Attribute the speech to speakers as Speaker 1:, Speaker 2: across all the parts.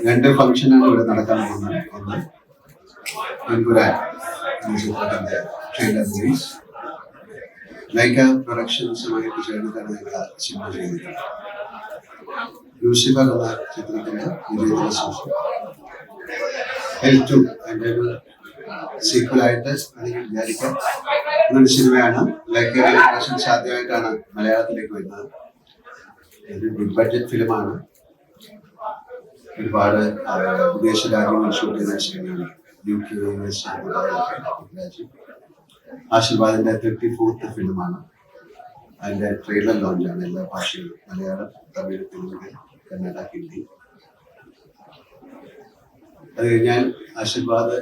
Speaker 1: രണ്ട് ഫംഗ്ഷനാണ് ഇവിടെ നടക്കാൻ പോകുന്നത്. ഒന്ന് പെൺപുരാൻ എന്ന ചിത്രത്തിന്റെ ട്രെയിലർ റിലീസ്. ലൈക്ക പ്രൊഡക്ഷൻസുമായിട്ട് ചേർന്നിട്ടാണ് ഞങ്ങൾ സിനിമ ചെയ്തിട്ടുള്ളത്. ലൂസിഫർ എന്ന ചിത്രത്തിന്റെ വിജയത്തിന് ശേഷം L2 അതിന്റെ ഒരു സീക്വലായിട്ട് അല്ലെങ്കിൽ വിചാരിക്കാം എന്നൊരു സിനിമയാണ്. ലൈക്ക പ്രൊഡക്ഷൻസ് ആദ്യമായിട്ടാണ് മലയാളത്തിലേക്ക് വരുന്നത്. ഒരു ബിഗ് ബഡ്ജറ്റ് ഫിലിമാണ്. ഒരുപാട് വിദേശ രാജ്യങ്ങൾ ഷൂട്ട് ചെയ്ത സിനിമയാണ്. UK, US രാജ്യം. ആശീർവാദിന്റെ 34th ഫിലിമാണ്. അതിന്റെ ട്രെയിലർ ലോഞ്ചാണ് എല്ലാ ഭാഷയിലും, മലയാളം, തമിഴ്, തെലുങ്ക്, കന്നഡ, ഹിന്ദി. അത് കഴിഞ്ഞാൽ ആശീർവാദ്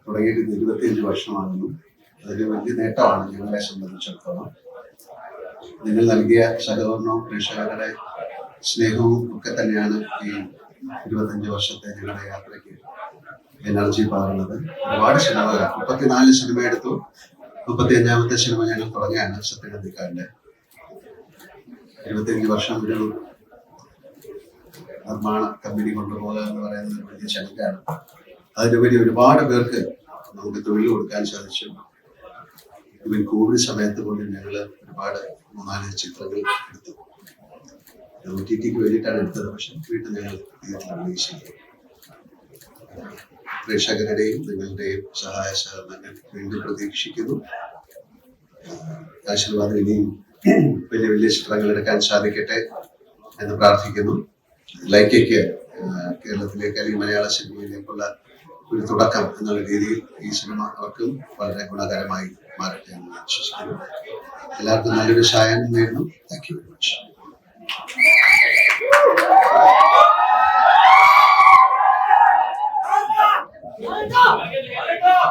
Speaker 1: തുടങ്ങിയിട്ട് 25 വർഷമാകുന്നു. അതൊരു വലിയ നേട്ടമാണ് ഞങ്ങളെ സംബന്ധിച്ചിടത്തോളം. നിങ്ങൾ നൽകിയ സഹകരണവും പ്രേക്ഷകരുടെ സ്നേഹവും ഒക്കെ തന്നെയാണ് ഈ 25 വർഷത്തെ ഞങ്ങളുടെ യാത്രയ്ക്ക് എനർജി പകർന്നത്. ഒരുപാട് സിനിമകൾ, 34 സിനിമ എടുത്തു. 35ാമത്തെ സിനിമ ഞങ്ങൾ തുടങ്ങിയാണ് സത്യനന്ദിക്കാരന്റെ. 25 വർഷം ഒരു നിർമ്മാണ കമ്പനി കൊണ്ടുപോകുക എന്ന് പറയുന്നത് ഒരു വലിയ ചലഞ്ചാണ്. അതിനുപരി ഒരുപാട് പേർക്ക് നമുക്ക് തൊഴിൽ കൊടുക്കാൻ സാധിച്ചു. ഇവൻ കോവിഡ് സമയത്ത് പോലും ഞങ്ങൾ ഒരുപാട് 3-4 ചിത്രങ്ങൾ എടുത്തു. OTTക്ക് വേണ്ടിയിട്ടാണ് എടുത്തത്, പക്ഷെ വീട്ടിൽ ഞങ്ങൾ തിയേറ്ററിൽ റിലീസ് ചെയ്തു. പ്രേക്ഷകരുടെയും നിങ്ങളുടെയും സഹായ സഹകരണങ്ങൾ വീണ്ടും പ്രതീക്ഷിക്കുന്നു. ആശീർവാദം ഇനിയും വലിയ വലിയ ചിത്രങ്ങൾ എടുക്കാൻ സാധിക്കട്ടെ എന്ന് പ്രാർത്ഥിക്കുന്നു. ലൈക്കയ്ക്ക് കേരളത്തിലേക്ക് അല്ലെങ്കിൽ മലയാള സിനിമയിലേക്കുള്ള ഒരു തുടക്കം എന്നുള്ള രീതിയിൽ ഈ സിനിമ അവർക്കും വളരെ ഗുണകരമായി മാറട്ടെ എന്ന് വിശ്വസിക്കുന്നു. എല്ലാവർക്കും നല്ലൊരു സായം നേരുന്നു. Thank you very much.